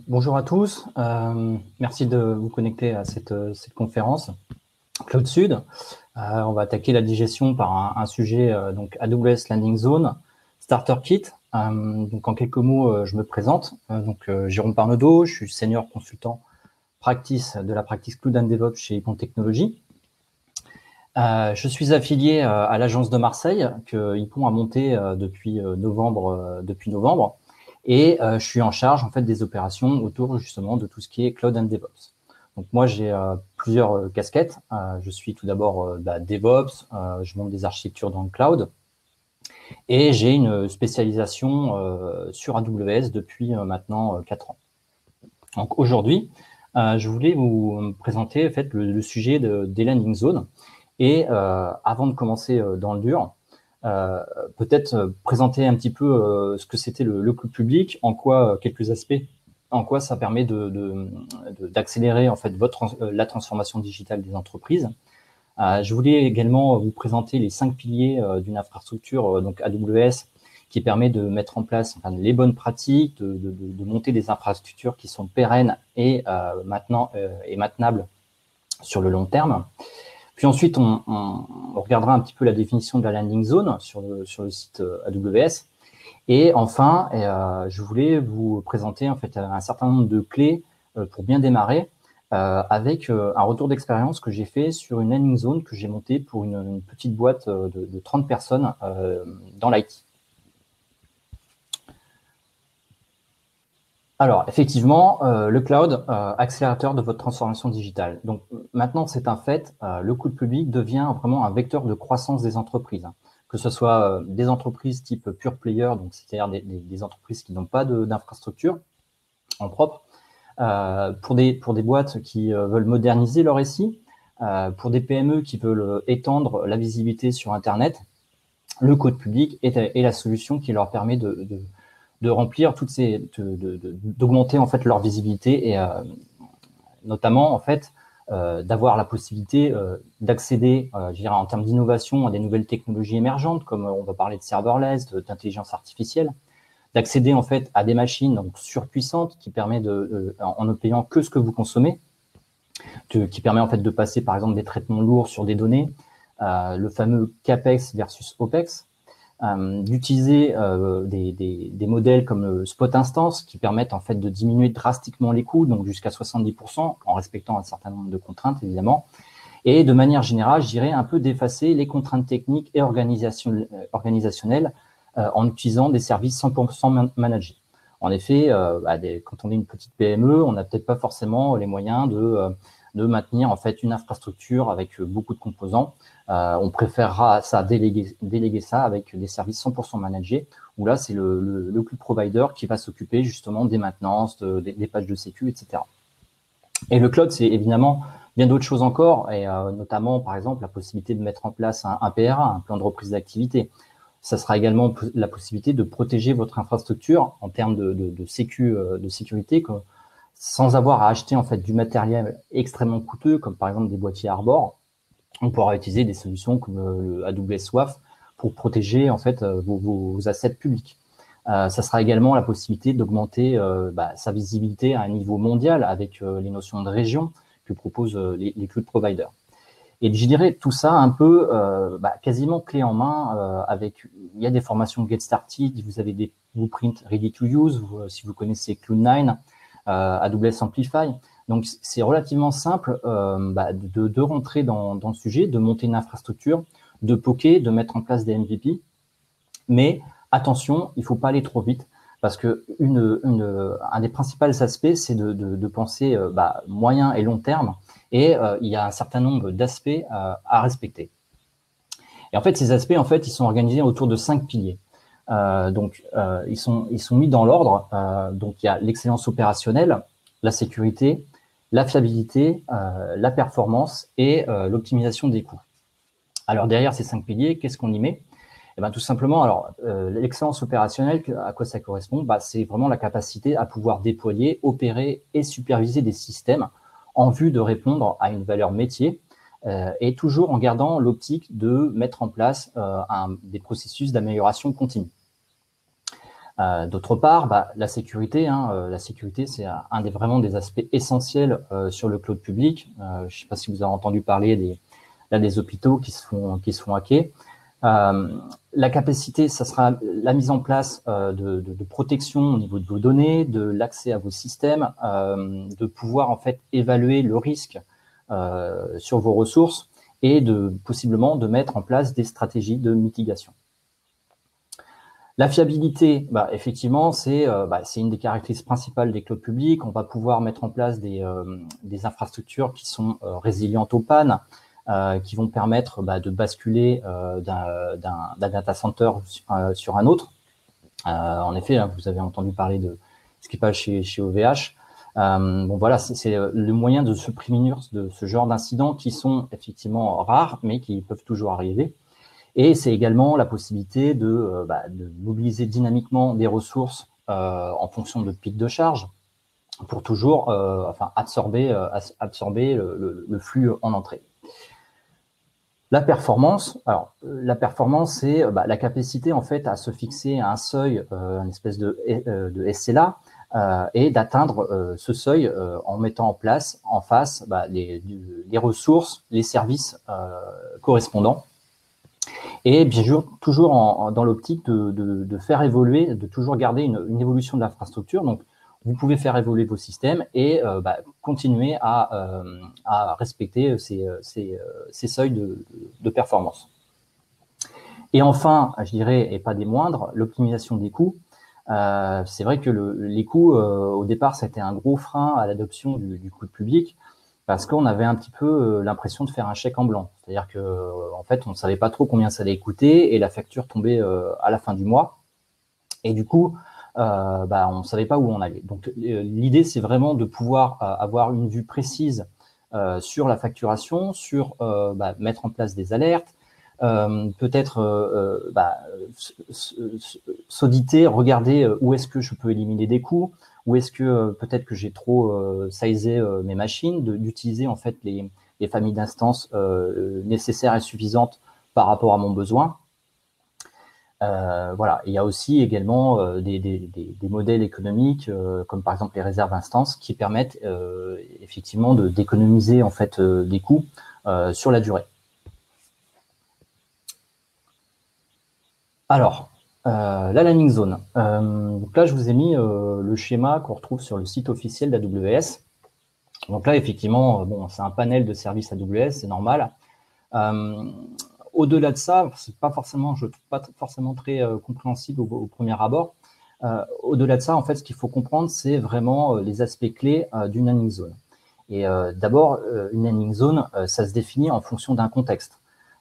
Bonjour à tous, merci de vous connecter à cette conférence Cloud Sud. On va attaquer la digestion par un sujet, donc AWS Landing Zone, Starter Kit. Donc en quelques mots, je me présente. Jérôme Parnaudot, je suis senior consultant practice de la practice Cloud and DevOps chez Ipon Technologies. Je suis affilié à l'agence de Marseille que Ipon a montée depuis novembre. Et je suis en charge en fait des opérations autour justement de tout ce qui est Cloud and DevOps. Donc moi j'ai plusieurs casquettes. Je suis tout d'abord DevOps, je monte des architectures dans le cloud et j'ai une spécialisation sur AWS depuis maintenant 4 ans. Donc aujourd'hui, je voulais vous présenter en fait le sujet des landing zones et avant de commencer dans le dur, peut-être présenter un petit peu ce que c'était le cloud public, en quoi quelques aspects, en quoi ça permet d'accélérer en fait la transformation digitale des entreprises. Je voulais également vous présenter les 5 piliers d'une infrastructure donc AWS qui permet de mettre en place les bonnes pratiques, de monter des infrastructures qui sont pérennes et maintenables sur le long terme. Puis ensuite, on regardera un petit peu la définition de la landing zone sur le site AWS. Et enfin, je voulais vous présenter en fait un certain nombre de clés pour bien démarrer avec un retour d'expérience que j'ai fait sur une landing zone que j'ai montée pour une petite boîte de 30 personnes dans l'IT. Alors, effectivement, le cloud, accélérateur de votre transformation digitale. Donc, maintenant, c'est un fait, le cloud public devient vraiment un vecteur de croissance des entreprises, que ce soit des entreprises type pure player, donc c'est-à-dire des entreprises qui n'ont pas d'infrastructure en propre, pour des boîtes qui veulent moderniser leur SI, pour des PME qui veulent étendre la visibilité sur Internet, le cloud public est la solution qui leur permet de remplir d'augmenter en fait leur visibilité et notamment en fait d'avoir la possibilité d'accéder, je dirais en termes d'innovation, à des nouvelles technologies émergentes, comme on va parler de serverless, d'intelligence artificielle, d'accéder en fait à des machines donc surpuissantes qui permet en ne payant que ce que vous consommez, qui permet en fait de passer par exemple des traitements lourds sur des données, le fameux CAPEX versus OPEX. D'utiliser des modèles comme le Spot Instance qui permettent en fait de diminuer drastiquement les coûts, donc jusqu'à 70%, en respectant un certain nombre de contraintes évidemment, et de manière générale, je dirais un peu d'effacer les contraintes techniques et organisationnelles en utilisant des services 100% managés. En effet, quand on est une petite PME, on n'a peut-être pas forcément les moyens de maintenir en fait une infrastructure avec beaucoup de composants. On préférera déléguer ça avec des services 100% managés, où là, c'est le cloud provider qui va s'occuper justement des maintenances, des pages de sécu, etc. Et le cloud, c'est évidemment bien d'autres choses encore, et notamment, par exemple, la possibilité de mettre en place un PRA, un plan de reprise d'activité. Ça sera également la possibilité de protéger votre infrastructure en termes de sécurité, sans avoir à acheter en fait du matériel extrêmement coûteux, comme par exemple des boîtiers Arbor. On pourra utiliser des solutions comme le AWS WAF pour protéger en fait vos assets publics. Ça sera également la possibilité d'augmenter sa visibilité à un niveau mondial avec les notions de région que proposent les cloud providers. Et je dirais tout ça un peu quasiment clé en main il y a des formations Get Started, vous avez des blueprints ready to use, si vous connaissez Cloud9, AWS Amplify. Donc, c'est relativement simple de rentrer dans le sujet, de monter une infrastructure, de poker, de mettre en place des MVP. Mais attention, il ne faut pas aller trop vite parce que un des principaux aspects, c'est de penser moyen et long terme. Et il y a un certain nombre d'aspects à respecter. Et en fait, ces aspects, en fait, ils sont organisés autour de 5 piliers. Ils sont mis dans l'ordre. Donc, il y a l'excellence opérationnelle, la sécurité, la fiabilité, la performance et l'optimisation des coûts. Alors, derrière ces 5 piliers, qu'est-ce qu'on y met? Eh bien, tout simplement, alors, l'excellence opérationnelle, à quoi ça correspond? C'est vraiment la capacité à pouvoir déployer, opérer et superviser des systèmes en vue de répondre à une valeur métier et toujours en gardant l'optique de mettre en place des processus d'amélioration continue. D'autre part, la sécurité, la sécurité, c'est vraiment des aspects essentiels sur le cloud public. Je ne sais pas si vous avez entendu parler des hôpitaux qui se font hacker. La capacité, ça sera la mise en place de protection au niveau de vos données, de l'accès à vos systèmes, de pouvoir en fait évaluer le risque sur vos ressources et possiblement de mettre en place des stratégies de mitigation. La fiabilité, effectivement, c'est une des caractéristiques principales des clouds publics. On va pouvoir mettre en place des infrastructures qui sont résilientes aux pannes, qui vont permettre de basculer d'un data center sur un autre. En effet, vous avez entendu parler de ce qui passe chez OVH. Bon, voilà, c'est le moyen de se prémunir de ce genre d'incidents qui sont effectivement rares, mais qui peuvent toujours arriver. Et c'est également la possibilité de mobiliser dynamiquement des ressources en fonction de pics de charge pour toujours absorber le flux en entrée. La performance, c'est la capacité en fait à se fixer un seuil, une espèce de SLA, et d'atteindre ce seuil en mettant en place en face les ressources, les services correspondants. Et bien sûr, toujours dans l'optique de faire évoluer, de toujours garder une évolution de l'infrastructure. Donc, vous pouvez faire évoluer vos systèmes et continuer à respecter ces seuils de performance. Et enfin, je dirais, et pas des moindres, l'optimisation des coûts. C'est vrai que les coûts, au départ, c'était un gros frein à l'adoption du cloud public, parce qu'on avait un petit peu l'impression de faire un chèque en blanc. C'est-à-dire qu'en fait, on ne savait pas trop combien ça allait coûter et la facture tombait à la fin du mois. Et du coup, on ne savait pas où on allait. Donc, l'idée, c'est vraiment de pouvoir avoir une vue précise sur la facturation, sur mettre en place des alertes, peut-être s'auditer, regarder où est-ce que je peux éliminer des coûts, où est-ce que peut-être que j'ai trop sizé mes machines, d'utiliser en fait les familles d'instances nécessaires et suffisantes par rapport à mon besoin. Voilà. Il y a aussi également des modèles économiques, comme par exemple les réserves instances, qui permettent effectivement d'économiser en fait des coûts sur la durée. Alors, la landing zone. Donc là, je vous ai mis le schéma qu'on retrouve sur le site officiel d'AWS. Donc là, effectivement, bon, c'est un panel de services AWS, c'est normal. Au-delà de ça, c'est pas forcément, je trouve pas forcément très compréhensible au premier abord. Au-delà de ça, en fait, ce qu'il faut comprendre, c'est vraiment les aspects clés d'une landing zone. Et d'abord, une landing zone, ça se définit en fonction d'un contexte.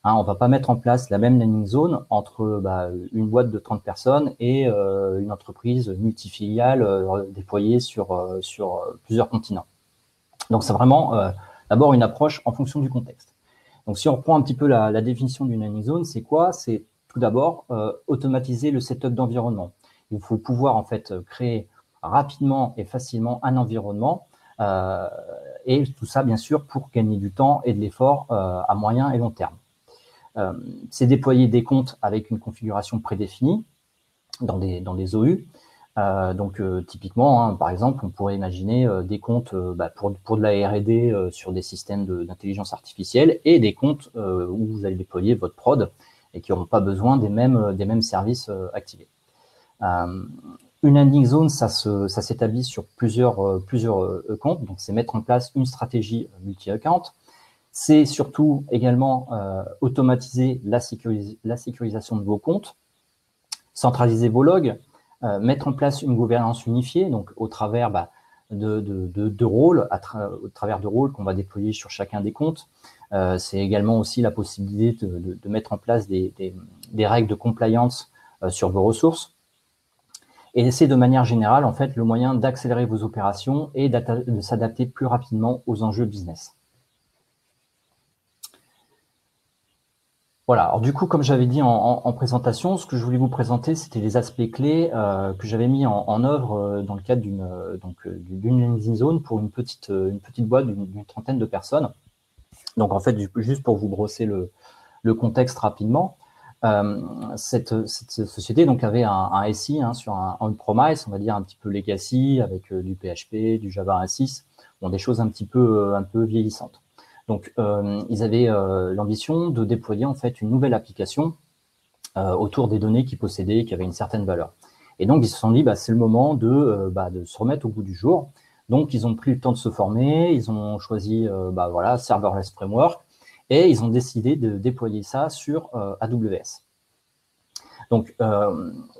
On ne va pas mettre en place la même landing zone entre une boîte de 30 personnes et une entreprise multifiliale déployée sur plusieurs continents. Donc, c'est vraiment d'abord une approche en fonction du contexte. Donc, si on reprend un petit peu la définition d'une landing zone, c'est quoi? C'est tout d'abord automatiser le setup d'environnement. Il faut pouvoir en fait créer rapidement et facilement un environnement et tout ça, bien sûr, pour gagner du temps et de l'effort à moyen et long terme. C'est déployer des comptes avec une configuration prédéfinie dans des OU. Typiquement, par exemple, on pourrait imaginer des comptes pour de la R&D sur des systèmes d'intelligence artificielle et des comptes où vous allez déployer votre prod et qui n'auront pas besoin des mêmes services activés. Une landing zone, ça s'établit sur plusieurs comptes. Donc, c'est mettre en place une stratégie multi-account. C'est surtout également automatiser la sécurisation de vos comptes, centraliser vos logs, mettre en place une gouvernance unifiée, donc au travers de rôles, au travers de rôles qu'on va déployer sur chacun des comptes. C'est également aussi la possibilité de mettre en place des règles de compliance sur vos ressources. Et c'est de manière générale, en fait, le moyen d'accélérer vos opérations et de s'adapter plus rapidement aux enjeux business. Voilà, alors du coup, comme j'avais dit en présentation, ce que je voulais vous présenter, c'était les aspects clés que j'avais mis en œuvre dans le cadre d'une landing zone pour une petite boîte d'une trentaine de personnes. Donc en fait, juste pour vous brosser le contexte rapidement, Cette société donc avait un SI sur un on-premise, on va dire un petit peu legacy, avec du PHP, du Java 1.6, bon, des choses un peu vieillissantes. Donc, ils avaient l'ambition de déployer en fait une nouvelle application autour des données qu'ils possédaient, qui avaient une certaine valeur. Et donc, ils se sont dit, c'est le moment de se remettre au goût du jour. Donc, ils ont pris le temps de se former, ils ont choisi Serverless Framework, et ils ont décidé de déployer ça sur AWS. Donc,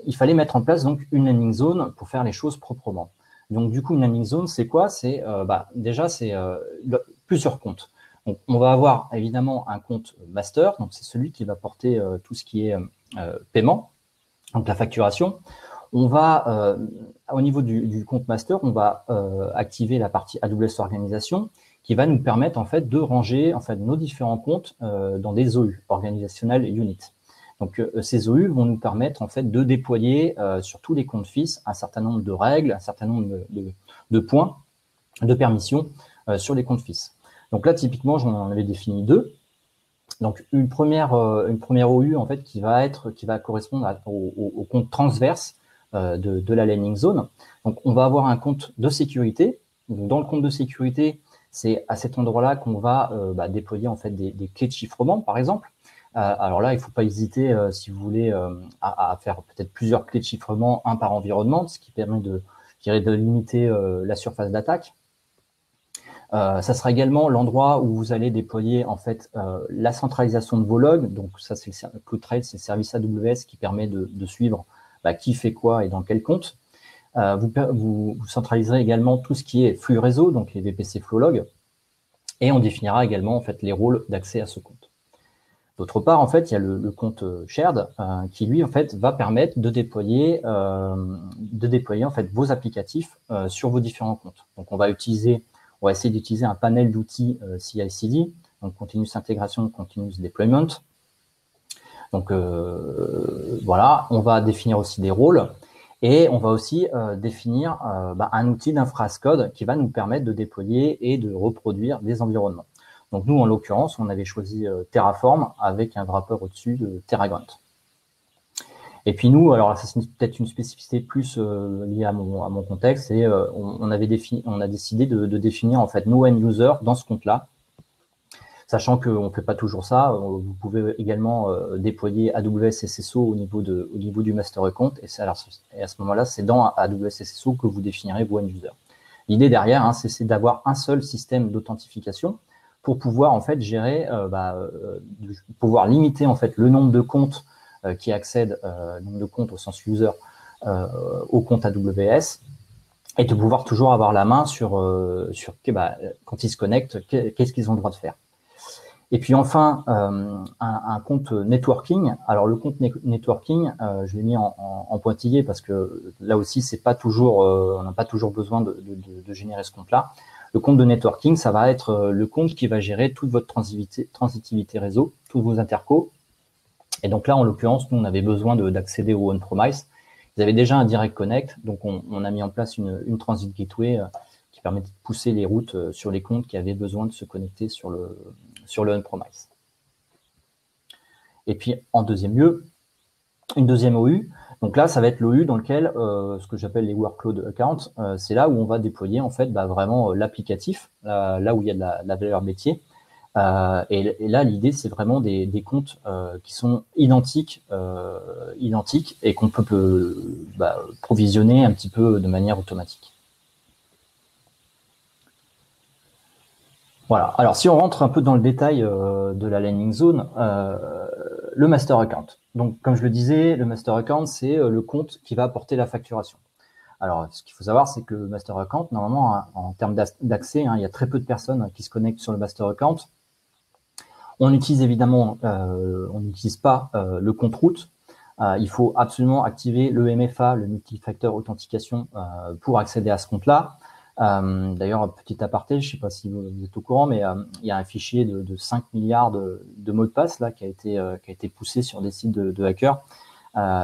il fallait mettre en place donc une landing zone pour faire les choses proprement. Donc, du coup, une landing zone, c'est quoi? C'est déjà, c'est plusieurs comptes. Donc, on va avoir évidemment un compte master, donc c'est celui qui va porter tout ce qui est paiement, donc la facturation. On va, au niveau du compte master, on va activer la partie AWS organisation qui va nous permettre en fait de ranger en fait nos différents comptes dans des OU, Organizational Unit. Donc ces OU vont nous permettre en fait de déployer sur tous les comptes fils un certain nombre de règles, un certain nombre de points, de permissions sur les comptes fils. Donc là typiquement j'en avais défini deux. Donc une première OU en fait qui va correspondre au compte transverse de la landing zone. Donc on va avoir un compte de sécurité. Donc, dans le compte de sécurité, c'est à cet endroit-là qu'on va déployer en fait des clés de chiffrement, par exemple. Alors là, il ne faut pas hésiter, si vous voulez, à faire peut-être plusieurs clés de chiffrement, un par environnement, ce qui permet de limiter la surface d'attaque. Ça sera également l'endroit où vous allez déployer en fait la centralisation de vos logs. Donc ça, c'est le CloudTrail, c'est le service AWS qui permet de suivre qui fait quoi et dans quel compte. Vous centraliserez également tout ce qui est flux réseau, donc les VPC Flow Log, et on définira également en fait les rôles d'accès à ce compte. D'autre part, en fait, il y a le compte shared qui lui en fait va permettre de déployer en fait vos applicatifs sur vos différents comptes. Donc on va essayer d'utiliser un panel d'outils CI/CD, donc Continuous Integration, Continuous Deployment. Donc voilà, on va définir aussi des rôles et on va aussi définir un outil d'infrascode qui va nous permettre de déployer et de reproduire des environnements. Donc nous, en l'occurrence, on avait choisi Terraform avec un wrapper au-dessus de TerraGrunt. Et puis nous, alors ça c'est peut-être une spécificité plus liée à mon contexte, et on a décidé de définir en fait nos end users dans ce compte-là, sachant qu'on ne fait pas toujours ça. Vous pouvez également déployer AWS SSO au niveau du master account, et à ce moment-là, c'est dans AWS SSO que vous définirez vos end users. L'idée derrière, c'est d'avoir un seul système d'authentification pour pouvoir en fait gérer, pouvoir limiter en fait le nombre de comptes qui accèdent, nombre de comptes au sens user, au compte AWS, et de pouvoir toujours avoir la main sur quand ils se connectent, qu'est-ce qu'ils ont le droit de faire. Et puis enfin, un compte networking. Alors le compte networking, je l'ai mis en pointillé parce que là aussi, c'est pas toujours, on n'a pas toujours besoin de générer ce compte-là. Le compte de networking, ça va être le compte qui va gérer toute votre transitivité réseau, tous vos intercos. Et donc là, en l'occurrence, nous, on avait besoin d'accéder au on-premise. Ils avaient déjà un direct connect, donc on a mis en place une transit gateway qui permet de pousser les routes sur les comptes qui avaient besoin de se connecter sur le on-premise. Et puis, en deuxième lieu, une deuxième OU. Donc là, ça va être l'OU dans lequel, ce que j'appelle les workload accounts, c'est là où on va déployer en fait vraiment l'applicatif, là où il y a de la valeur métier. Et là, l'idée, c'est vraiment des comptes qui sont identiques et qu'on peut provisionner un petit peu de manière automatique. Voilà. Alors, si on rentre un peu dans le détail de la landing zone, le master account. Donc, comme je le disais, le master account, c'est le compte qui va apporter la facturation. Alors, ce qu'il faut savoir, c'est que le master account, normalement, en termes d'accès, il y a très peu de personnes qui se connectent sur le master account. On utilise évidemment, on n'utilise pas le compte route. Il faut absolument activer le MFA, le multifactor authentication, pour accéder à ce compte-là. D'ailleurs, petit aparté, je ne sais pas si vous êtes au courant, mais il y a un fichier de 5 milliards de mots de passe là, qui a été poussé sur des sites de hackers,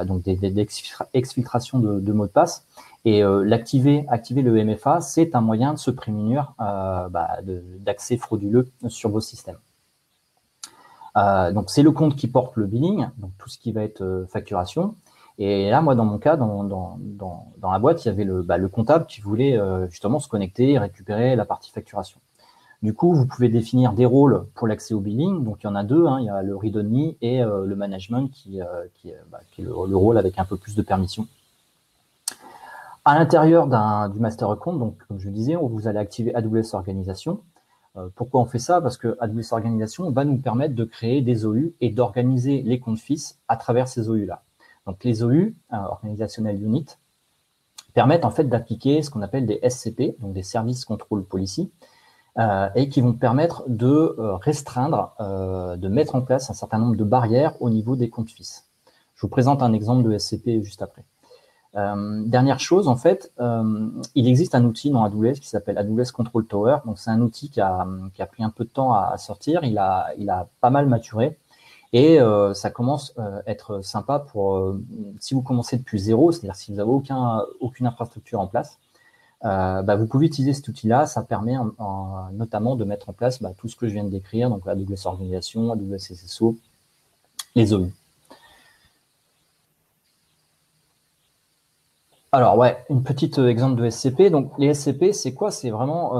donc des exfiltrations de mots de passe. Et activer le MFA, c'est un moyen de se prémunir d'accès frauduleux sur vos systèmes. Donc, c'est le compte qui porte le billing, donc tout ce qui va être facturation. Et là, moi, dans mon cas, dans la boîte, il y avait le comptable qui voulait justement se connecter et récupérer la partie facturation. Du coup, vous pouvez définir des rôles pour l'accès au billing. Donc, il y en a deux. Il y a le read-only et le management qui est le rôle avec un peu plus de permission. À l'intérieur du master account, donc, comme je le disais, vous allez activer AWS Organisation. Pourquoi on fait ça? Parce que AWS Organisation va nous permettre de créer des OU et d'organiser les comptes FIS à travers ces OU-là. Donc, les OU, Organizational Unit, permettent en fait d'appliquer ce qu'on appelle des SCP, donc des Service Control Policy, et qui vont permettre de restreindre, de mettre en place un certain nombre de barrières au niveau des comptes FIS. Je vous présente un exemple de SCP juste après. Dernière chose, en fait, il existe un outil dans AWS qui s'appelle AWS Control Tower. Donc, c'est un outil qui a pris un peu de temps à sortir. Il a pas mal maturé. Et ça commence à être sympa pour si vous commencez depuis zéro, c'est-à-dire si vous n'avez aucune infrastructure en place, vous pouvez utiliser cet outil-là. Ça permet notamment de mettre en place tout ce que je viens de décrire, donc AWS Organisation, AWS SSO, les OU. Alors, ouais, une petite exemple de SCP. Donc, les SCP, c'est quoi? C'est vraiment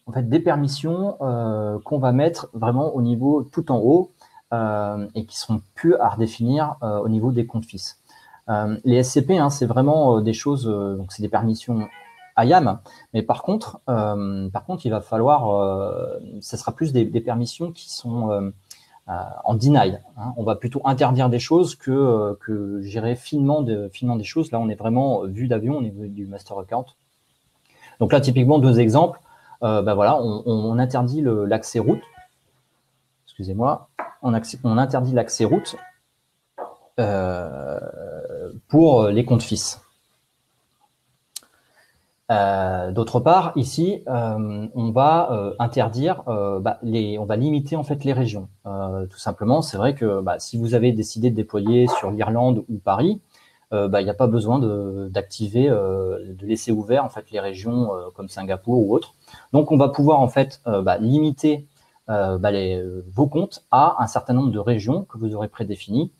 en fait des permissions qu'on va mettre vraiment au niveau tout en haut et qui seront plus à redéfinir au niveau des comptes FIS. Les SCP, c'est vraiment des choses, donc c'est des permissions IAM, mais par contre, il va falloir, ce sera plus des permissions qui sont en deny. On va plutôt interdire des choses que gérer finement des choses. Là, on est vraiment vue d'avion, on est du master account. Donc là, typiquement, deux exemples. Voilà, on interdit l'accès route. Excusez-moi. On interdit l'accès route pour les comptes FIS. D'autre part, ici, on va interdire, on va limiter en fait les régions. Tout simplement, c'est vrai que si vous avez décidé de déployer sur l'Irlande ou Paris, il n'y a pas besoin d'activer, de laisser ouvert en fait les régions comme Singapour ou autres. Donc, on va pouvoir en fait limiter vos comptes à un certain nombre de régions que vous aurez prédéfinies.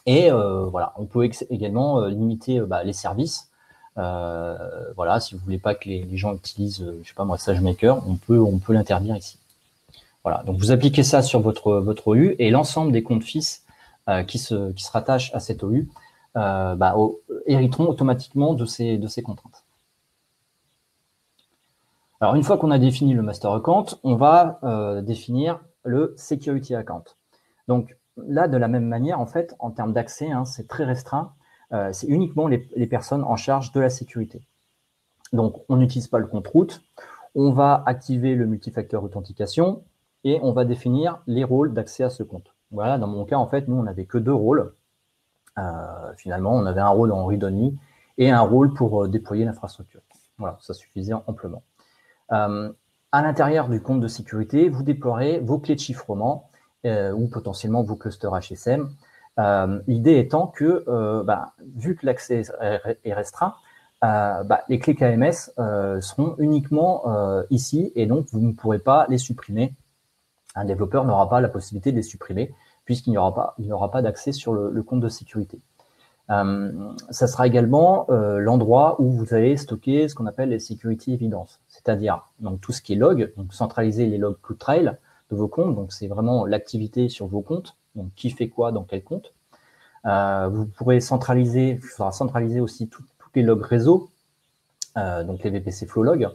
Et voilà, on peut également limiter les services. Voilà, si vous voulez pas que les gens utilisent, je sais pas moi, SageMaker, on peut l'interdire ici. Voilà, donc vous appliquez ça sur votre OU et l'ensemble des comptes FIS qui se rattachent à cette OU hériteront automatiquement de ces contraintes. Alors, une fois qu'on a défini le master account, on va définir le security account. Donc là, de la même manière, en fait, en termes d'accès, c'est très restreint. C'est uniquement les personnes en charge de la sécurité. Donc, on n'utilise pas le compte route, on va activer le multifacteur authentication et on va définir les rôles d'accès à ce compte. Voilà, dans mon cas, en fait, nous, on n'avait que deux rôles. Finalement, on avait un rôle en read-only et un rôle pour déployer l'infrastructure. Voilà, ça suffisait amplement. À l'intérieur du compte de sécurité, vous déploierez vos clés de chiffrement ou potentiellement vos clusters HSM. L'idée étant que, vu que l'accès est restreint, les clés KMS seront uniquement ici et donc vous ne pourrez pas les supprimer. Un développeur n'aura pas la possibilité de les supprimer puisqu'il n'y aura pas d'accès sur le compte de sécurité. Ça sera également l'endroit où vous allez stocker ce qu'on appelle les security evidence, c'est-à-dire donc tout ce qui est log, donc centraliser les logs CloudTrail de vos comptes, donc c'est vraiment l'activité sur vos comptes, donc qui fait quoi dans quel compte. Vous pourrez centraliser, il faudra centraliser aussi tous les logs réseau, donc les VPC Flow Log.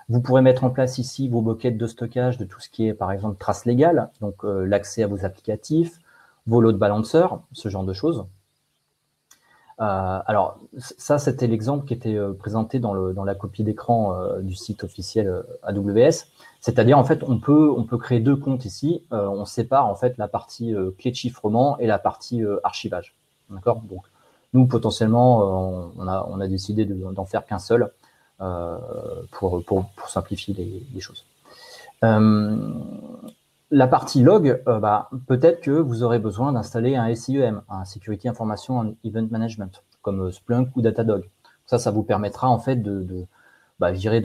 Vous pourrez mettre en place ici vos buckets de stockage de tout ce qui est par exemple trace légale, donc l'accès à vos applicatifs, vos load balancers, ce genre de choses. Alors, ça, c'était l'exemple qui était présenté dans la copie d'écran du site officiel AWS. C'est-à-dire, en fait, on peut créer deux comptes ici. On sépare, en fait, la partie clé de chiffrement et la partie archivage. D'accord? Donc, nous, potentiellement, on a décidé d'en faire qu'un seul pour simplifier les choses. La partie log, peut-être que vous aurez besoin d'installer un SIEM, un Security Information and Event Management, comme Splunk ou Datadog. Ça vous permettra en fait je dirais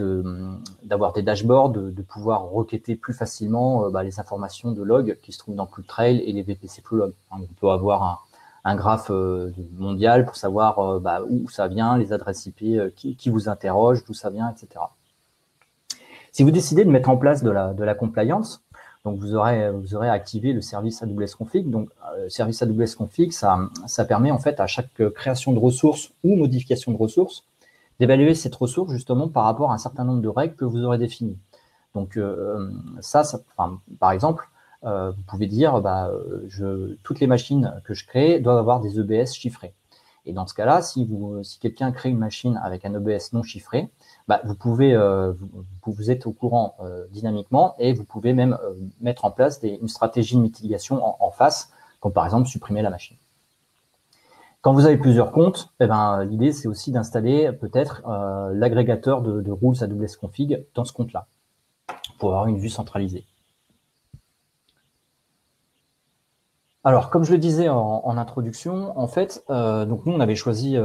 d'avoir des dashboards, de pouvoir requêter plus facilement les informations de log qui se trouvent dans CloudTrail et les VPC Flowlog. On peut avoir un graphe mondial pour savoir où ça vient, les adresses IP qui vous interrogent, d'où ça vient, etc. Si vous décidez de mettre en place de la compliance, donc vous aurez activé le service AWS Config. Donc, service AWS Config, ça permet en fait à chaque création de ressources ou modification de ressources d'évaluer cette ressource justement par rapport à un certain nombre de règles que vous aurez définies. Donc, par exemple, vous pouvez dire toutes les machines que je crée doivent avoir des EBS chiffrés. Et dans ce cas-là, si quelqu'un crée une machine avec un EBS non chiffré, vous êtes au courant dynamiquement et vous pouvez même mettre en place une stratégie de mitigation en face, comme par exemple supprimer la machine. Quand vous avez plusieurs comptes, l'idée c'est aussi d'installer peut-être l'agrégateur de rules AWS Config dans ce compte-là pour avoir une vue centralisée. Alors, comme je le disais en introduction, en fait, donc nous on avait choisi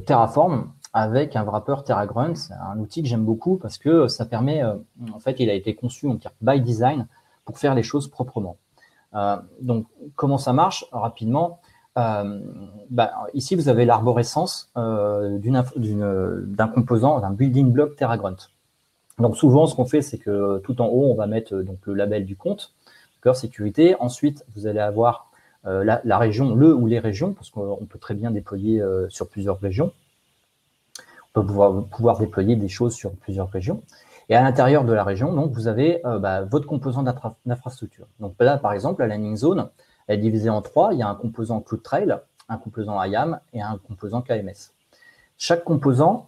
Terraform avec un wrapper TerraGrunt. C'est un outil que j'aime beaucoup parce que ça permet, en fait, il a été conçu by design pour faire les choses proprement. Donc, comment ça marche rapidement? Ici, vous avez l'arborescence d'un composant, d'un building block TerraGrunt. Donc, souvent, ce qu'on fait, c'est que tout en haut, on va mettre donc le label du compte, sécurité. Ensuite, vous allez avoir la région, ou les régions, parce qu'on peut très bien déployer sur plusieurs régions. On peut pouvoir déployer des choses sur plusieurs régions. Et à l'intérieur de la région, donc, vous avez votre composant d'infrastructure. Donc là, par exemple, la landing zone, elle est divisée en 3. Il y a un composant CloudTrail, un composant IAM et un composant KMS. Chaque composant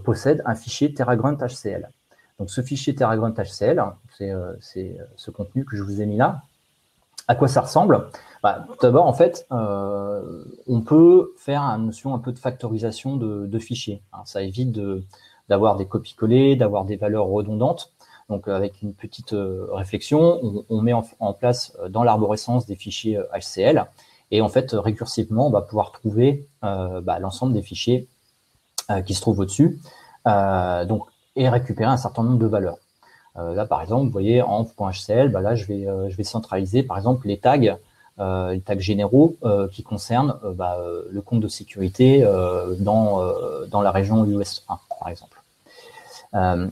possède un fichier TerraGrunt HCL. Donc, ce fichier TerraGrunt HCL, c'est ce contenu que je vous ai mis là. À quoi ça ressemble? Tout d'abord, en fait, on peut faire une notion un peu de factorisation de fichiers. Alors, ça évite d'avoir des copies-collées, d'avoir des valeurs redondantes. Donc, avec une petite réflexion, on met en place dans l'arborescence des fichiers HCL. Et en fait, récursivement, on va pouvoir trouver l'ensemble des fichiers qui se trouvent au-dessus et récupérer un certain nombre de valeurs. Là, par exemple, vous voyez, en .hcl, là, je vais centraliser, par exemple, les tags généraux qui concernent le compte de sécurité dans la région US 1, par exemple.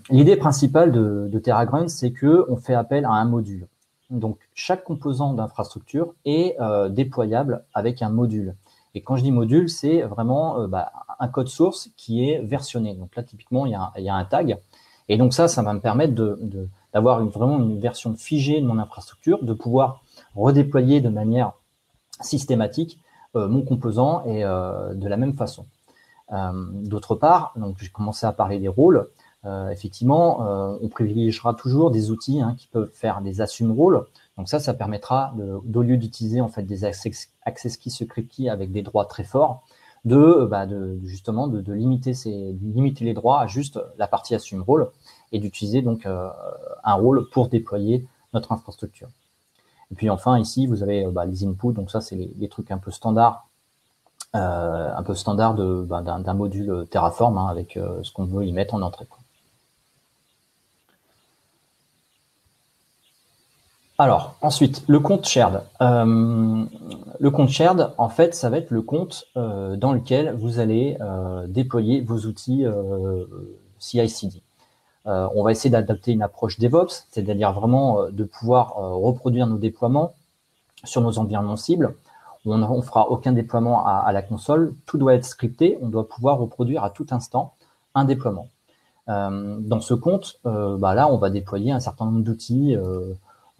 L'idée principale de TerraGrunt, c'est qu'on fait appel à un module. Donc, chaque composant d'infrastructure est déployable avec un module. Et quand je dis module, c'est vraiment un code source qui est versionné. Donc là, typiquement, il y a un tag. Et donc ça va me permettre d'avoir vraiment une version figée de mon infrastructure, de pouvoir redéployer de manière systématique mon composant et de la même façon. D'autre part, donc j'ai commencé à parler des rôles. Effectivement, on privilégiera toujours des outils qui peuvent faire des assume rôles. Donc ça permettra, au lieu d'utiliser en fait des access key, secret key avec des droits très forts, justement de limiter les droits à juste la partie assume rôle et d'utiliser donc un rôle pour déployer notre infrastructure. Et puis enfin ici vous avez les inputs, donc ça c'est les trucs un peu standards d'un module Terraform avec ce qu'on veut y mettre en entrée. Alors, ensuite, le compte shared. Le compte shared, en fait, ça va être le compte dans lequel vous allez déployer vos outils CI/CD. On va essayer d'adapter une approche DevOps, c'est-à-dire vraiment de pouvoir reproduire nos déploiements sur nos environnements cibles. On ne fera aucun déploiement à la console. Tout doit être scripté. On doit pouvoir reproduire à tout instant un déploiement. Dans ce compte, là, on va déployer un certain nombre d'outils.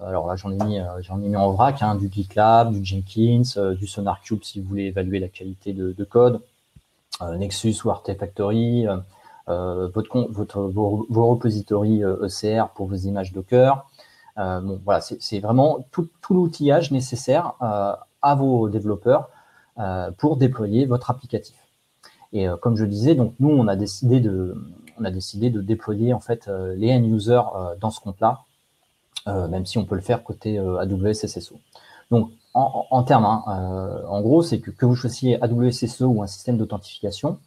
Alors là, j'en ai mis en vrac, du GitLab, du Jenkins, du SonarQube si vous voulez évaluer la qualité de code, Nexus ou Artifactory, vos repositories ECR pour vos images Docker. Voilà, c'est vraiment tout l'outillage nécessaire à vos développeurs pour déployer votre applicatif. Et comme je le disais, donc nous on a décidé de déployer en fait les end users dans ce compte-là. Même si on peut le faire côté AWS SSO. Donc, en termes, en gros, c'est que vous choisissiez AWS SSO ou un système d'authentification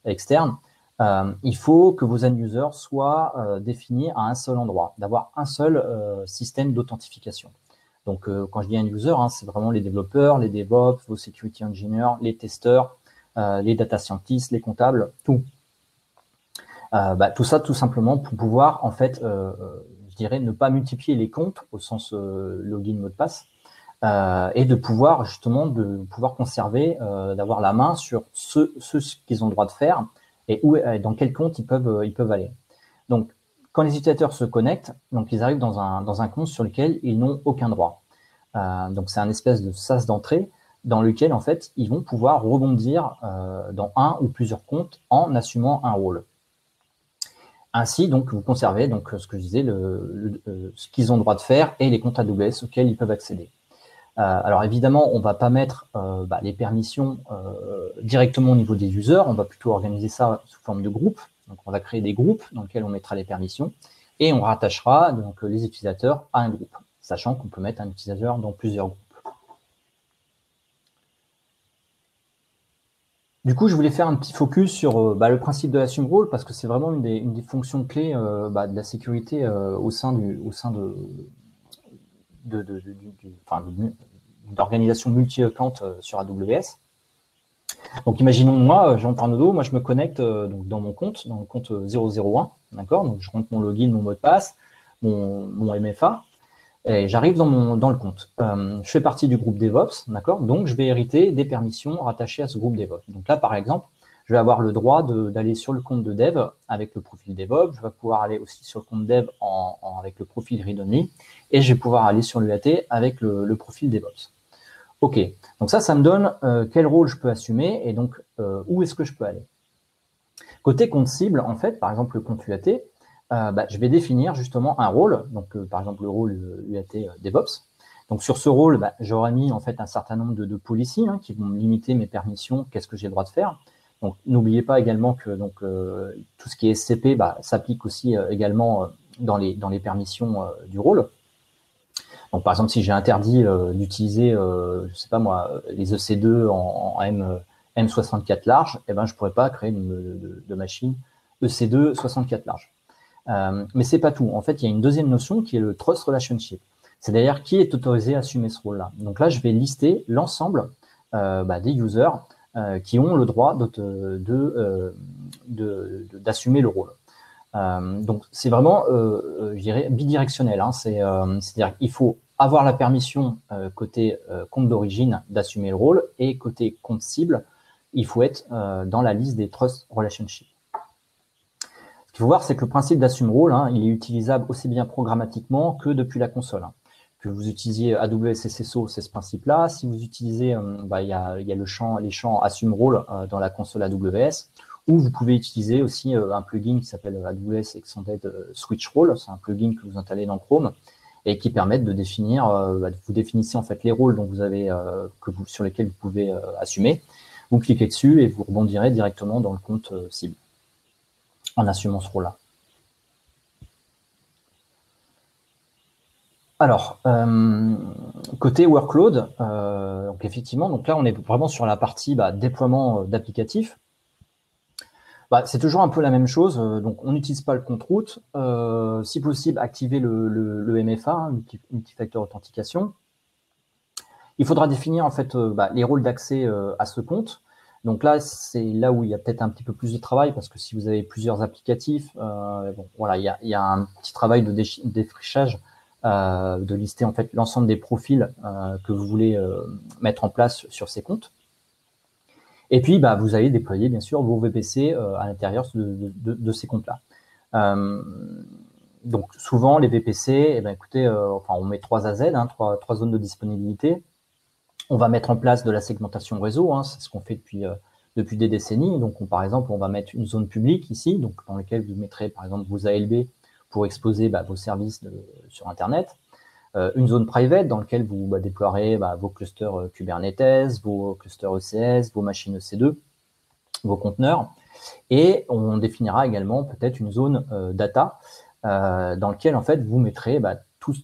externe, il faut que vos end-users soient définis à un seul endroit, d'avoir un seul système d'authentification. Donc, quand je dis end-user, hein, c'est vraiment les développeurs, les DevOps, vos security engineers, les testeurs, les data scientists, les comptables, tout. Tout ça, tout simplement, pour pouvoir, en fait, je dirais, ne pas multiplier les comptes au sens login, mot de passe, et de pouvoir, justement, conserver, d'avoir la main sur ce qu'ils ont le droit de faire et dans quel compte ils peuvent aller. Donc, quand les utilisateurs se connectent, donc ils arrivent dans un compte sur lequel ils n'ont aucun droit. Donc, c'est un espèce de sas d'entrée dans lequel, en fait, ils vont pouvoir rebondir dans un ou plusieurs comptes en assumant un rôle. Ainsi, donc, vous conservez donc, ce que je disais, ce qu'ils ont le droit de faire et les comptes AWS auxquels ils peuvent accéder. Alors, évidemment, on ne va pas mettre les permissions directement au niveau des users, on va plutôt organiser ça sous forme de groupes. Donc, on va créer des groupes dans lesquels on mettra les permissions et on rattachera donc, les utilisateurs à un groupe, sachant qu'on peut mettre un utilisateur dans plusieurs groupes. Du coup, je voulais faire un petit focus sur le principe de l'assume role parce que c'est vraiment une des fonctions clés de la sécurité au sein d'organisation multi-account sur AWS. Donc, imaginons moi, Jean Parnaudot, moi je me connecte donc dans le compte 001, d'accord. Donc, je rentre mon login, mon mot de passe, mon MFA. Et j'arrive dans le compte. Je fais partie du groupe DevOps, d'accord? Donc, je vais hériter des permissions rattachées à ce groupe DevOps. Donc là, par exemple, je vais avoir le droit d'aller sur le compte de Dev avec le profil DevOps. Je vais pouvoir aller aussi sur le compte Dev avec le profil Read-Only. Et je vais pouvoir aller sur l'UAT avec le profil DevOps. OK. Donc ça me donne quel rôle je peux assumer et donc où est-ce que je peux aller. Côté compte cible, en fait, par exemple, le compte UAT, je vais définir justement un rôle, donc par exemple le rôle UAT DevOps. Donc sur ce rôle, j'aurais mis en fait un certain nombre de policies qui vont me limiter mes permissions, qu'est-ce que j'ai le droit de faire. Donc n'oubliez pas également que tout ce qui est SCP s'applique aussi également dans les permissions du rôle. Donc par exemple, si j'ai interdit d'utiliser, je sais pas moi, les EC2 en M64 large, je pourrais pas créer de machine EC2 64 large. Mais c'est pas tout. En fait, il y a une deuxième notion qui est le trust relationship. C'est-à-dire qui est autorisé à assumer ce rôle-là. Donc là, je vais lister l'ensemble des users qui ont le droit d'assumer le rôle. Donc c'est vraiment, je dirais, bidirectionnel. C'est-à-dire qu'il faut avoir la permission côté compte d'origine d'assumer le rôle et côté compte cible, il faut être dans la liste des trust relationships. Ce qu'il faut voir, c'est que le principe d'assume role, il est utilisable aussi bien programmatiquement que depuis la console. Que vous utilisiez AWS SSO, c'est ce principe-là. Si vous utilisez, il y a les champs assume role dans la console AWS, ou vous pouvez utiliser aussi un plugin qui s'appelle AWS Extended Switch Role. C'est un plugin que vous installez dans Chrome et qui permet de définir, vous définissez en fait les rôles dont vous avez, sur lesquels vous pouvez assumer. Vous cliquez dessus et vous rebondirez directement dans le compte cible en assumant ce rôle-là. Alors, côté workload, donc effectivement, donc là on est vraiment sur la partie déploiement d'applicatifs. C'est toujours un peu la même chose. Donc on n'utilise pas le compte route. Si possible, activer le MFA, multifactor authentication. Il faudra définir en fait les rôles d'accès à ce compte. Donc là, c'est là où il y a peut-être un petit peu plus de travail parce que si vous avez plusieurs applicatifs, il y a un petit travail de défrichage, de lister en fait l'ensemble des profils que vous voulez mettre en place sur ces comptes. Et puis, vous allez déployer bien sûr vos VPC à l'intérieur de ces comptes-là. Donc souvent les VPC, écoutez, on met 3 AZ, 3 zones de disponibilité. On va mettre en place de la segmentation réseau, c'est ce qu'on fait depuis des décennies. Donc, par exemple, on va mettre une zone publique ici, donc dans laquelle vous mettrez, par exemple, vos ALB pour exposer vos services sur Internet. Une zone private dans laquelle vous déploierez vos clusters Kubernetes, vos clusters ECS, vos machines EC2, vos conteneurs. Et on définira également peut-être une zone data dans laquelle, en fait, vous mettrez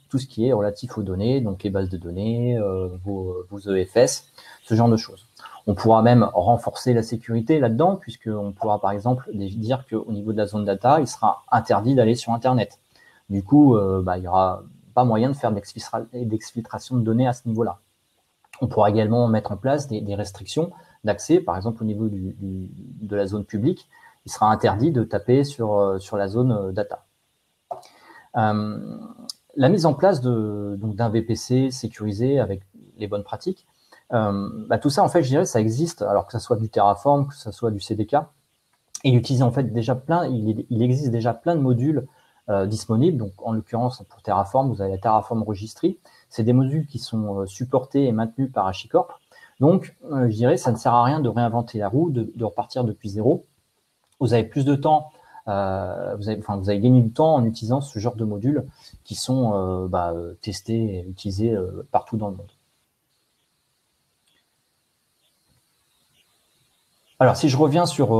tout ce qui est relatif aux données, donc les bases de données, vos EFS, ce genre de choses. On pourra même renforcer la sécurité là-dedans, puisqu'on pourra par exemple dire qu'au niveau de la zone data, il sera interdit d'aller sur Internet. Du coup, il n'y aura pas moyen de faire d'exfiltration de données à ce niveau-là. On pourra également mettre en place des restrictions d'accès, par exemple au niveau de la zone publique, il sera interdit de taper sur la zone data. La mise en place d'un VPC sécurisé avec les bonnes pratiques, tout ça, en fait, je dirais, ça existe, alors que ça soit du Terraform, que ça soit du CDK, et il utilise en fait déjà il existe déjà plein de modules disponibles. Donc, en l'occurrence, pour Terraform, vous avez la Terraform Registry. C'est des modules qui sont supportés et maintenus par HashiCorp. Donc, je dirais, ça ne sert à rien de réinventer la roue, de repartir depuis zéro. Vous avez plus de temps, vous avez gagné du temps en utilisant ce genre de modules qui sont testés et utilisés partout dans le monde. Alors, si je reviens sur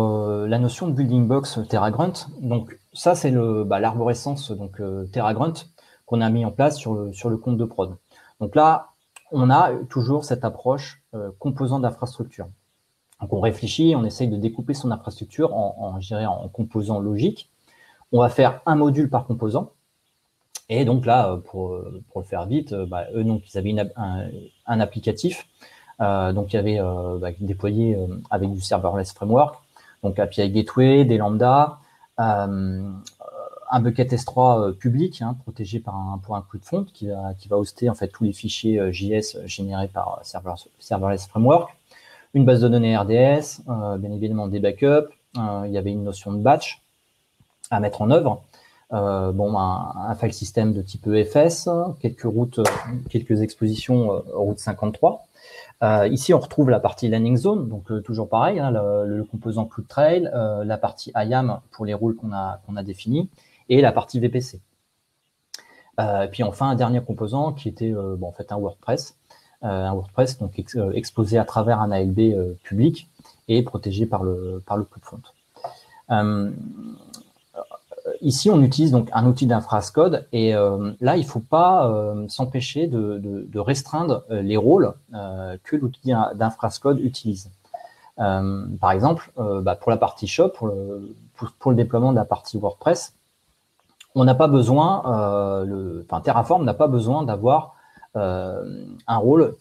la notion de building box TerraGrunt, donc ça, c'est l'arborescence TerraGrunt qu'on a mis en place sur le compte de prod. Donc là, on a toujours cette approche composant d'infrastructure. Donc, on réfléchit, on essaye de découper son infrastructure en composants logiques. On va faire un module par composant. Et donc là, pour le faire vite, eux, donc, ils avaient un applicatif. Donc, il y avait déployé avec du serverless framework, donc API Gateway, des lambda, un bucket S3 public, protégé pour un cloud front qui va hoster en fait tous les fichiers JS générés par serverless framework, une base de données RDS, bien évidemment des backups, il y avait une notion de batch à mettre en œuvre, un file system de type EFS, quelques expositions route 53. Ici, on retrouve la partie landing zone, donc toujours pareil, le composant CloudTrail, la partie IAM pour les rôles qu'on a définis, et la partie VPC. Puis enfin, un dernier composant qui était en fait un WordPress donc exposé à travers un ALB public et protégé par le CloudFront. Ici, on utilise donc un outil d'infrascode et là, il ne faut pas s'empêcher de restreindre les rôles que l'outil d'infrascode utilise. Par exemple, pour la partie shop, pour le déploiement de la partie WordPress, on n'a pas besoin, Terraform n'a pas besoin d'avoir un rôle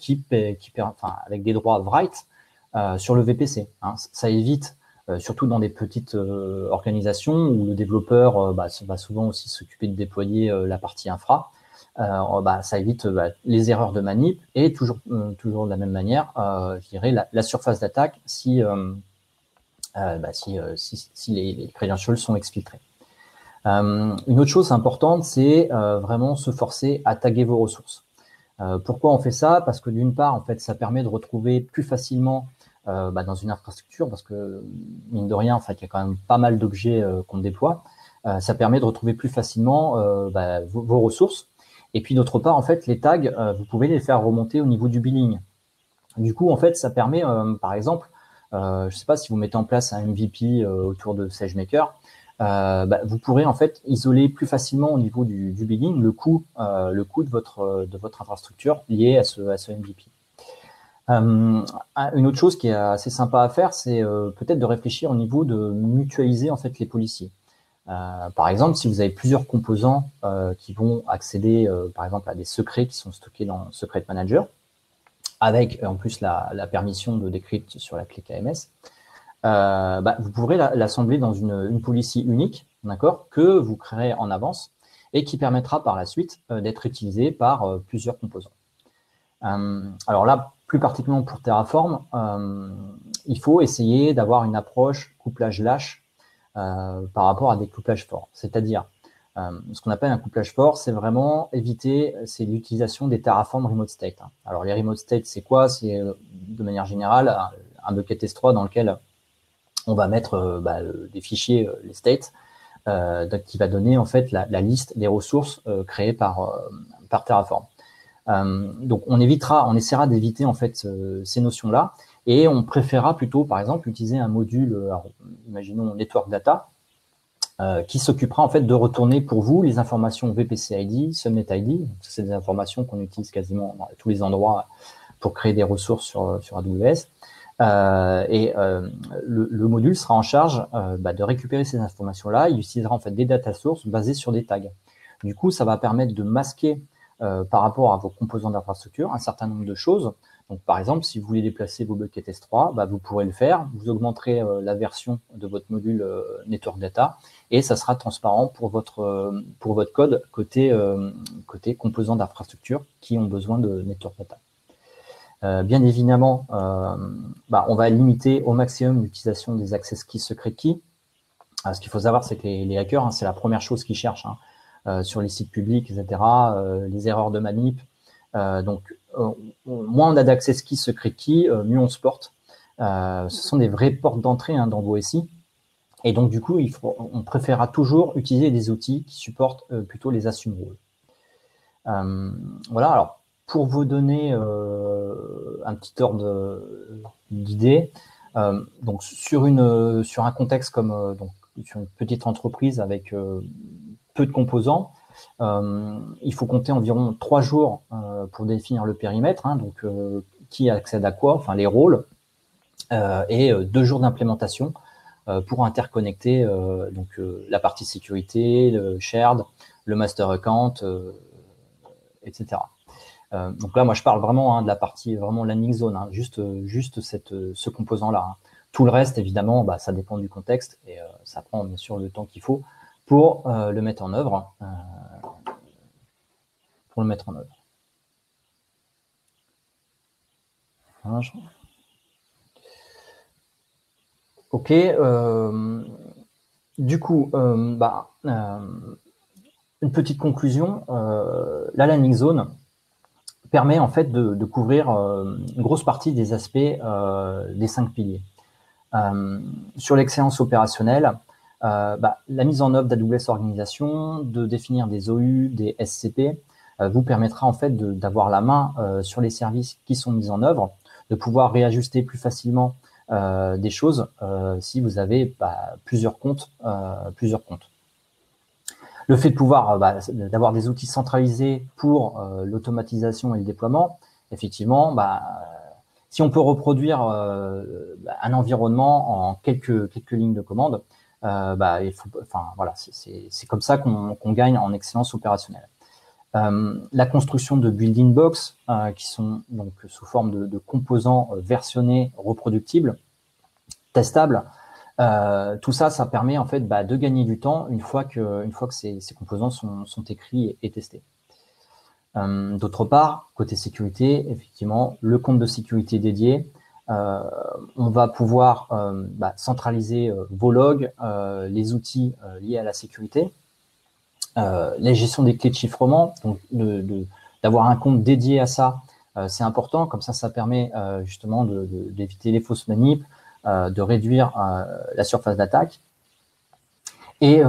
avec des droits write sur le VPC. Ça évite surtout dans des petites organisations où le développeur va souvent aussi s'occuper de déployer la partie infra. Ça évite les erreurs de manip et toujours de la même manière, je dirais, la surface d'attaque si les credentials sont exfiltrés. Une autre chose importante, c'est vraiment se forcer à taguer vos ressources. Pourquoi on fait ça? Parce que d'une part, en fait, ça permet de retrouver plus facilement dans une infrastructure, parce que mine de rien, en fait, il y a quand même pas mal d'objets qu'on déploie. Ça permet de retrouver plus facilement vos ressources. Et puis d'autre part, en fait, les tags, vous pouvez les faire remonter au niveau du billing. Du coup, en fait, ça permet, par exemple, je ne sais pas si vous mettez en place un MVP autour de SageMaker, vous pourrez en fait isoler plus facilement au niveau du billing le coût de votre infrastructure lié à ce MVP. Une autre chose qui est assez sympa à faire, c'est peut-être de réfléchir au niveau de mutualiser en fait les policiers. Par exemple, si vous avez plusieurs composants qui vont accéder, par exemple, à des secrets qui sont stockés dans Secret Manager, avec en plus la permission de decrypt sur la clé KMS, vous pourrez l'assembler dans une policy unique, d'accord, que vous créerez en avance et qui permettra par la suite d'être utilisé par plusieurs composants. Alors là, plus particulièrement pour Terraform, il faut essayer d'avoir une approche couplage lâche par rapport à des couplages forts. C'est-à-dire, ce qu'on appelle un couplage fort, c'est vraiment c'est l'utilisation des Terraform Remote State. Alors les Remote State, c'est quoi? C'est de manière générale un bucket S3 dans lequel on va mettre des fichiers, les states, qui va donner en fait la liste des ressources créées par Terraform. Donc on essaiera d'éviter en fait ces notions-là, et on préférera plutôt, par exemple, utiliser un module, imaginons Network Data, qui s'occupera en fait de retourner pour vous les informations VPC ID, Subnet ID. C'est des informations qu'on utilise quasiment dans tous les endroits pour créer des ressources sur AWS. Le module sera en charge de récupérer ces informations-là. Il utilisera en fait des data sources basées sur des tags. Du coup, ça va permettre de masquer par rapport à vos composants d'infrastructure un certain nombre de choses. Donc, par exemple, si vous voulez déplacer vos buckets S3, vous pourrez le faire. Vous augmenterez la version de votre module Network Data et ça sera transparent pour votre code côté composants d'infrastructure qui ont besoin de Network Data. Bien évidemment, on va limiter au maximum l'utilisation des access keys, secret keys. Ce qu'il faut savoir, c'est que les hackers, c'est la première chose qu'ils cherchent sur les sites publics, etc., les erreurs de manip. Moins on a d'access keys, secret keys, mieux on se porte. Ce sont des vraies portes d'entrée dans vos SI. Et donc, du coup, on préférera toujours utiliser des outils qui supportent plutôt les assume roles. Voilà, alors, pour vous donner un petit ordre d'idée, donc sur un contexte comme sur une petite entreprise avec peu de composants, il faut compter environ 3 jours pour définir le périmètre, donc qui accède à quoi, enfin les rôles, et 2 jours d'implémentation pour interconnecter la partie sécurité, le shared, le master account, etc. Donc là, moi, je parle vraiment de la partie vraiment landing zone, juste ce composant-là. Tout le reste, évidemment, ça dépend du contexte et ça prend bien sûr le temps qu'il faut pour le mettre en œuvre. Voilà, ok. Du coup, une petite conclusion. La landing zone permet en fait de couvrir une grosse partie des aspects des 5 piliers. Sur l'excellence opérationnelle, la mise en œuvre d'AWS Organisation, de définir des OU, des SCP, vous permettra en fait d'avoir la main sur les services qui sont mis en œuvre, de pouvoir réajuster plus facilement des choses si vous avez plusieurs comptes. Le fait de pouvoir d'avoir des outils centralisés pour l'automatisation et le déploiement, effectivement, si on peut reproduire un environnement en quelques lignes de commande, c'est comme ça qu'on gagne en excellence opérationnelle. La construction de building blocks qui sont donc sous forme de composants versionnés, reproductibles, testables. Tout ça, ça permet en fait de gagner du temps une fois que ces composants sont écrits et testés. D'autre part, côté sécurité, effectivement, le compte de sécurité dédié, on va pouvoir centraliser vos logs, les outils liés à la sécurité, la gestion des clés de chiffrement, donc d'avoir un compte dédié à ça, c'est important, comme ça permet justement d'éviter les fausses manips, de réduire la surface d'attaque, et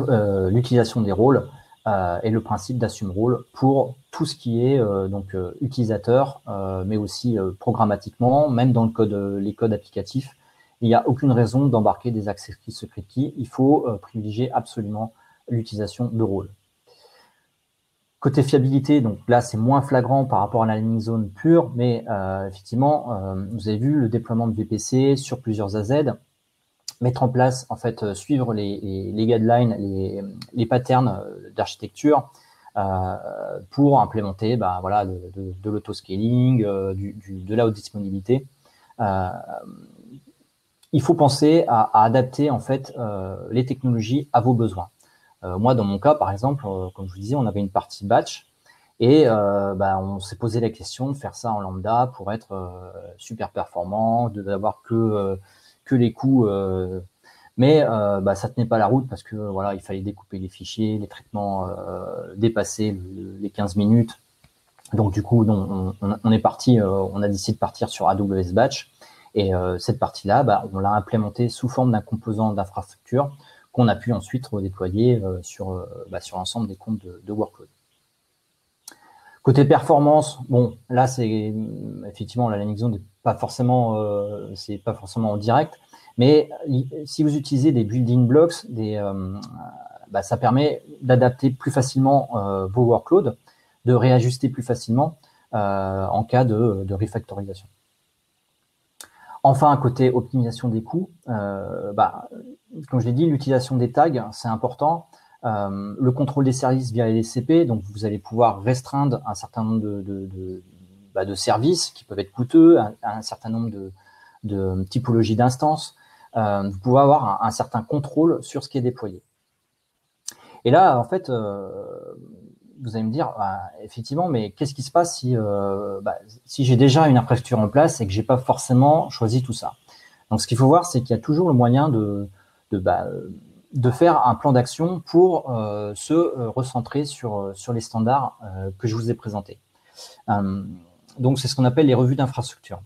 l'utilisation des rôles et le principe d'assume rôle pour tout ce qui est utilisateur, mais aussi programmatiquement, même dans les codes applicatifs. Il n'y a aucune raison d'embarquer des access keys, secret keys. Il faut privilégier absolument l'utilisation de rôles. Côté fiabilité, donc là, c'est moins flagrant par rapport à la landing zone pure, mais effectivement, vous avez vu le déploiement de VPC sur plusieurs AZ, mettre en place, en fait, suivre les guidelines, les patterns d'architecture pour implémenter de l'autoscaling, de la haute disponibilité. Il faut penser à adapter, en fait, les technologies à vos besoins. Moi, dans mon cas, par exemple, comme je vous disais, on avait une partie batch et on s'est posé la question de faire ça en lambda pour être super performant, d'avoir que les coûts, mais ça tenait pas la route parce que il fallait découper les fichiers, les traitements dépassaient les 15 minutes. Donc du coup, on est parti, on a décidé de partir sur AWS Batch et cette partie-là, on l'a implémentée sous forme d'un composant d'infrastructure qu'on a pu ensuite redéployer sur l'ensemble des comptes de workload. Côté performance, bon, là, c'est effectivement la landing zone n'est pas forcément, c'est pas forcément en direct, mais si vous utilisez des building blocks, ça permet d'adapter plus facilement vos workloads, de réajuster plus facilement en cas de refactorisation. Enfin, côté optimisation des coûts, comme je l'ai dit, l'utilisation des tags, c'est important. Le contrôle des services via les DCP, donc vous allez pouvoir restreindre un certain nombre de services qui peuvent être coûteux, un certain nombre de typologies d'instances. Vous pouvez avoir un certain contrôle sur ce qui est déployé. Et là, en fait, vous allez me dire, effectivement, mais qu'est-ce qui se passe si j'ai déjà une infrastructure en place et que j'ai pas forcément choisi tout ça? Donc, ce qu'il faut voir, c'est qu'il y a toujours le moyen de faire un plan d'action pour se recentrer sur les standards que je vous ai présentés. Donc, c'est ce qu'on appelle les revues d'infrastructure.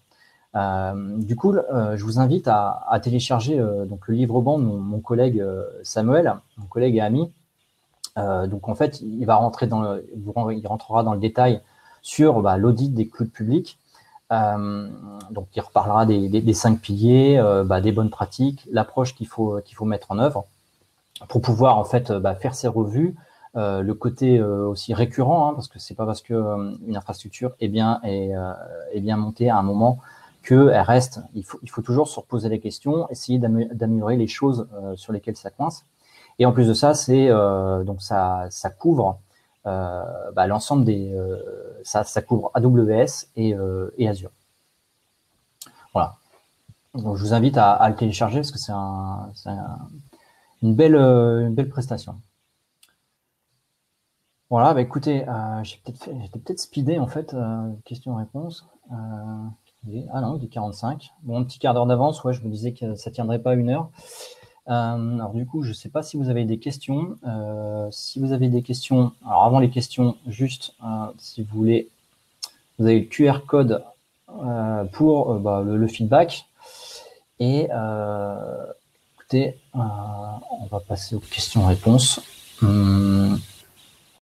Du coup, je vous invite à télécharger donc le livre blanc de mon collègue Samuel, mon collègue et ami. Donc, en fait, il rentrera dans le détail sur l'audit des clouds publics. Donc, il reparlera des 5 piliers, des bonnes pratiques, l'approche qu'il faut mettre en œuvre pour pouvoir en fait faire ces revues. Le côté aussi récurrent, parce que c'est pas parce que une infrastructure est bien montée à un moment qu'elle reste. Il faut toujours se reposer les questions, essayer d'améliorer les choses sur lesquelles ça coince. Et en plus de ça, donc ça couvre l'ensemble ça couvre AWS et Azure. Voilà. Donc je vous invite à le télécharger parce que c'est une belle prestation. Voilà, écoutez, j'étais peut-être speedé en fait, question-réponse. Ah non, il est 45. Bon, un petit quart d'heure d'avance, ouais, je me disais que ça tiendrait pas 1 heure. Alors du coup, je ne sais pas si vous avez des questions. Si vous avez des questions, alors avant les questions, juste si vous voulez, vous avez le QR code pour le feedback. Et écoutez, on va passer aux questions-réponses.